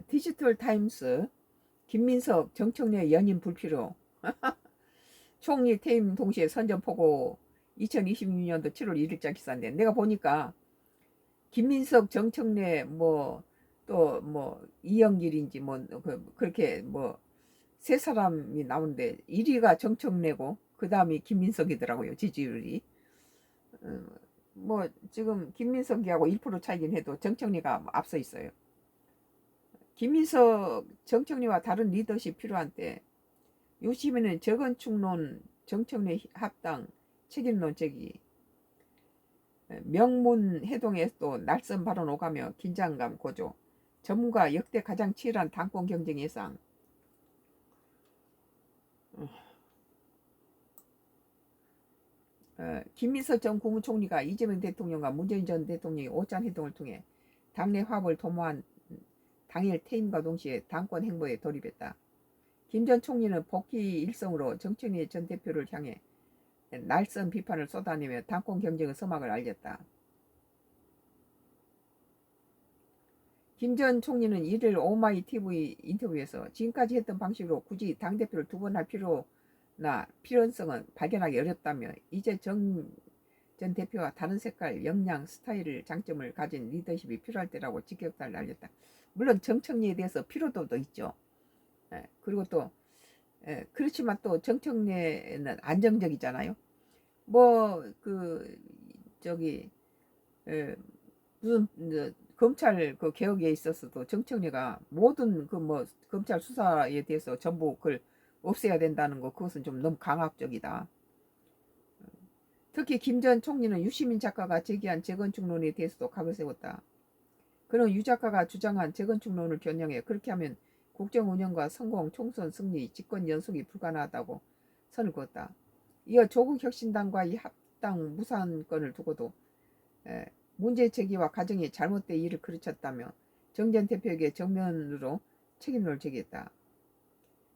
디지털 타임스 김민석 정청래 연임 불필요. 총리 퇴임 동시에 선전포고 2026년도 7월 1일자 기사인데 내가 보니까 김민석 정청래 뭐 또 뭐 이영길인지 뭐 그렇게 뭐 세 사람이 나오는데 1위가 정청래고 그 다음이 김민석이더라고요. 지지율이. 어, 뭐 지금 김민석이하고 1% 차이긴 해도 정청래가 앞서 있어요. 김민석 정청래와 다른 리더십 필요한 때 요즘에는 재건축론 정청래 합당 책임론 제기 명문 해동에 또 날선 발언 오가며 긴장감 고조 전문가 역대 가장 치열한 당권 경쟁 예상. 김민석 전 국무총리가 이재명 대통령과 문재인 전 대통령의 오찬 회동을 통해 당내 화합을 도모한 당일 퇴임과 동시에 당권 행보에 돌입했다. 김 전 총리는 복귀 일성으로 정청래 전 대표를 향해 날선 비판을 쏟아내며 당권 경쟁의 서막을 알렸다. 김 전 총리는 이를 오마이 TV 인터뷰에서 지금까지 했던 방식으로 굳이 당대표를 두 번 할 필요성은 발견하기 어렵다며 이제 정 전 대표와 다른 색깔, 역량, 스타일을 장점을 가진 리더십이 필요할 때라고 직격탄을 날렸다. 물론 정청래에 대해서 필요도도 있죠. 그리고 또 그렇지만 또 정청래는 안정적이잖아요. 뭐 그 저기 무슨 검찰 그 개혁에 있어서도 정청래가 모든 그 뭐 검찰 수사에 대해서 전부 그걸 없애야 된다는 거 그것은 좀 너무 강압적이다. 특히 김 전 총리는 유시민 작가가 제기한 재건축론에 대해서도 각을 세웠다. 그는 유 작가가 주장한 재건축론을 변형해 그렇게 하면 국정 운영과 성공, 총선 승리, 집권 연속이 불가능하다고 선을 그었다. 이어 조국혁신당과의 합당 무산권을 두고도 문제 제기와 가정이 잘못된 일을 그르쳤다며 정 전 대표에게 정면으로 책임론을 제기했다.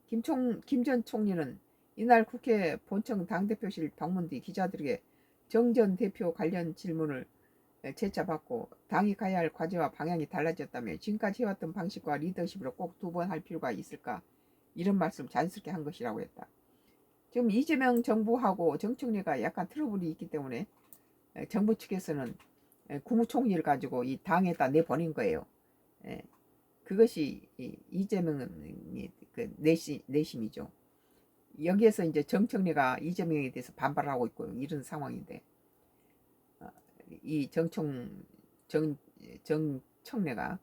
김 전 총리는 이날 국회 본청 당대표실 방문 뒤 기자들에게 정 전 대표 관련 질문을 재차받고 당이 가야 할 과제와 방향이 달라졌다며 지금까지 해왔던 방식과 리더십으로 꼭 두 번 할 필요가 있을까 이런 말씀 자연스럽게 한 것이라고 했다. 지금 이재명 정부하고 정청래가 약간 트러블이 있기 때문에 정부 측에서는 국무총리를 가지고 이 당에다 내보낸 거예요. 그것이 이재명의 그 내심이죠. 여기에서 이제 정청래가 이재명에 대해서 반발하고 있고 이런 상황인데 이 정청래가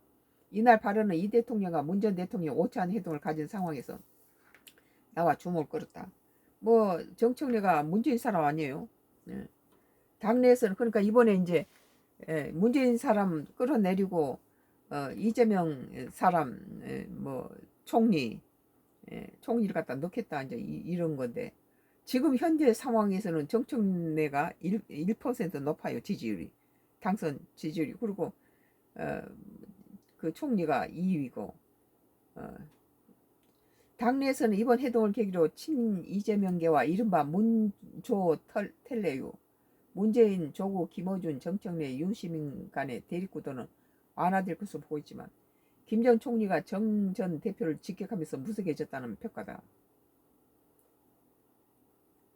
이날 발언은 이 대통령과 문 전 대통령 오찬 회동을 가진 상황에서 나와 주목을 끌었다. 뭐 정청래가 문재인 사람 아니에요. 당내에서는 그러니까 이번에 이제 문재인 사람 끌어내리고 이재명 사람 뭐 총리를 갖다 넣겠다 이제 이런 건데 지금 현재 상황에서는 정청래가 1% 높아요. 지지율이 당선 지지율이. 그리고 그 총리가 2위고 당내에서는 이번 해동을 계기로 친 이재명계와 이른바 문조 텔레유 문재인, 조국, 김어준, 정청래, 유시민 간의 대립구도는 완화될 것으로 보고 있지만 김 전 총리가 정 전 대표를 직격하면서 무색해졌다는 평가다.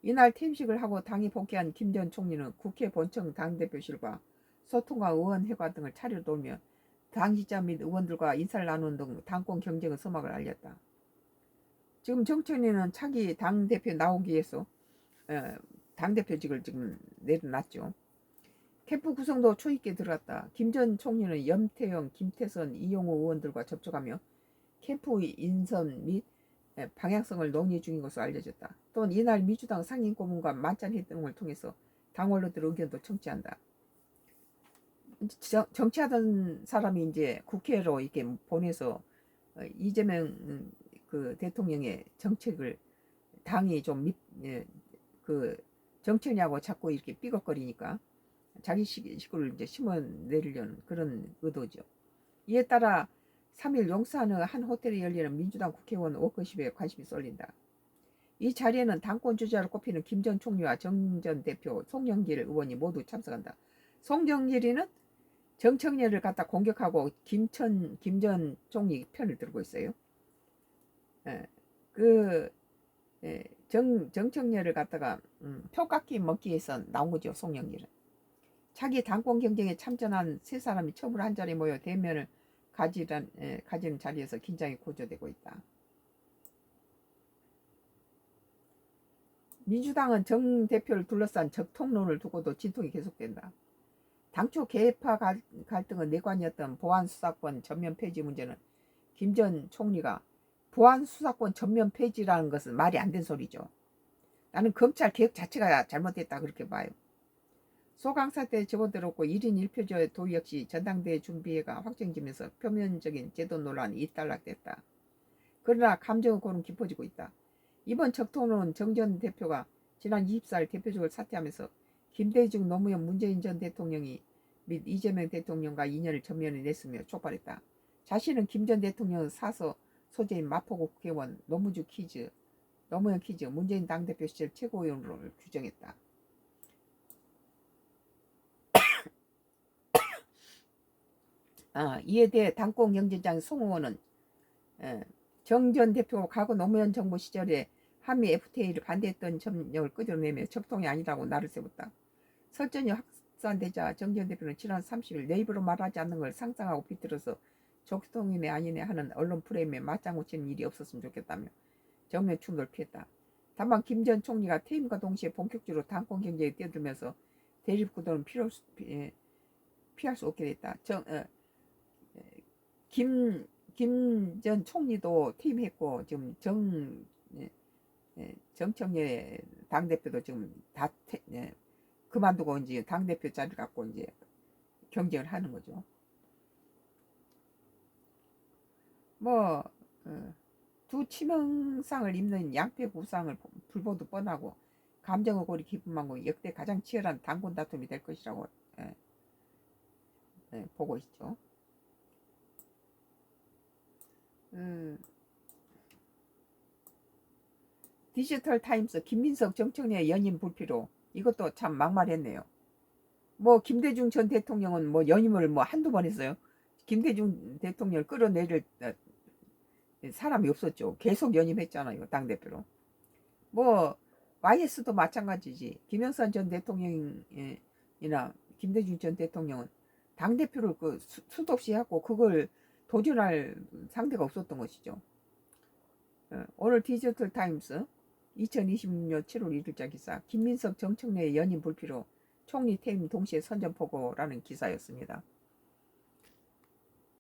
이날 퇴임식을 하고 당이 복귀한 김 전 총리는 국회 본청 당대표실과 소통과 의원회관 등을 차례로 돌며 당직자 및 의원들과 인사를 나누는 등 당권 경쟁의 서막을 알렸다. 지금 정청래는 차기 당대표 나오기 위해서 당대표직을 지금 내려놨죠. 캠프 구성도 초입게 들어갔다. 김 전 총리는 염태영, 김태선, 이용호 의원들과 접촉하며 캠프 인선 및 방향성을 논의 중인 것으로 알려졌다. 또한 이날 민주당 상임고문과 만찬 회동을 통해서 당 원로들 의견도 청취한다. 정치하던 사람이 이제 국회로 이렇게 보내서 이재명 그 대통령의 정책을 당이 좀 그 정책이하고 자꾸 이렇게 삐걱거리니까 자기 식구를 이제 심어 내리려는 그런 의도죠. 이에 따라 3일 용산의 한 호텔에 열리는 민주당 국회의원 워크숍에 관심이 쏠린다. 이 자리에는 당권 주자로 꼽히는 김 전 총리와 정 전 대표, 송영길 의원이 모두 참석한다. 송영길이는 정청래를 갖다 공격하고 김전 총리 편을 들고 있어요. 예, 그 예, 정청래를 갖다가 표깎기 먹기 위해서 나온 거죠. 송영길은. 자기 당권 경쟁에 참전한 세 사람이 처음으로 한 자리에 모여 대면을 가지는 자리에서 긴장이 고조되고 있다. 민주당은 정 대표를 둘러싼 적통론을 두고도 진통이 계속된다. 당초 계파 갈등은 내관이었던 보안수사권 전면 폐지 문제는 김 전 총리가 보안수사권 전면 폐지라는 것은 말이 안 된 소리죠. 나는 검찰 개혁 자체가 잘못됐다 그렇게 봐요. 소강사 때 접어들었고 1인 1표제 도의 역시 전당대회 준비회가 확정지면서 표면적인 제도 논란이 일단락됐다. 그러나 감정의 골은 깊어지고 있다. 이번 적통론 정 전 대표가 지난 24일 대표직을 사퇴하면서 김대중, 노무현, 문재인 전 대통령이 및 이재명 대통령과 인연을 전면에 냈으며 촉발했다. 자신은 김 전 대통령 사서 소재인 마포구 국회의원 노무현 퀴즈, 문재인 당대표 시절 최고위원으로 규정했다. 이에 대해 당권 경쟁장 송 의원은 정 전 대표가 과거 노무현 정부 시절에 한미 FTA를 반대했던 점령을 끄집어내며 적통이 아니라고 날을 세웠다. 설전이 확산되자 정 전 대표는 지난 30일 내 입으로 말하지 않는 걸 상상하고 비틀어서 적통이네 아니네 하는 언론 프레임에 맞장구 치는 일이 없었으면 좋겠다며 정면 충돌을 피했다. 다만 김 전 총리가 퇴임과 동시에 본격적으로 당권 경쟁에 뛰어들면서 대립 구도는 피할 수 없게 됐다. 김 전 총리도 퇴임했고 지금 정청래 당대표도 지금 다 그만두고 이제 당대표 자리를 갖고 이제 경쟁을 하는 거죠. 뭐 두 치명상을 입는 양패 구상을 불보듯 뻔하고 감정의 골이 깊은 만큼 역대 가장 치열한 당권 다툼이 될 것이라고 보고 있죠. 디지털 타임스 김민석 정청래 연임 불피로 이것도 참 막말했네요. 뭐 김대중 전 대통령은 뭐 연임을 뭐 한두 번 했어요. 김대중 대통령을 끌어내릴 사람이 없었죠. 계속 연임했잖아요. 당대표로. 뭐 YS도 마찬가지지. 김영삼 전 대통령이나 김대중 전 대통령은 당대표를 그 수도 없이 해갖고 그걸 도전할 상대가 없었던 것이죠. 오늘 디지털 타임스 2026년 7월 1일자 기사 김민석 정청래의 연임 불피로 총리 퇴임 동시에 선전포고라는 기사였습니다.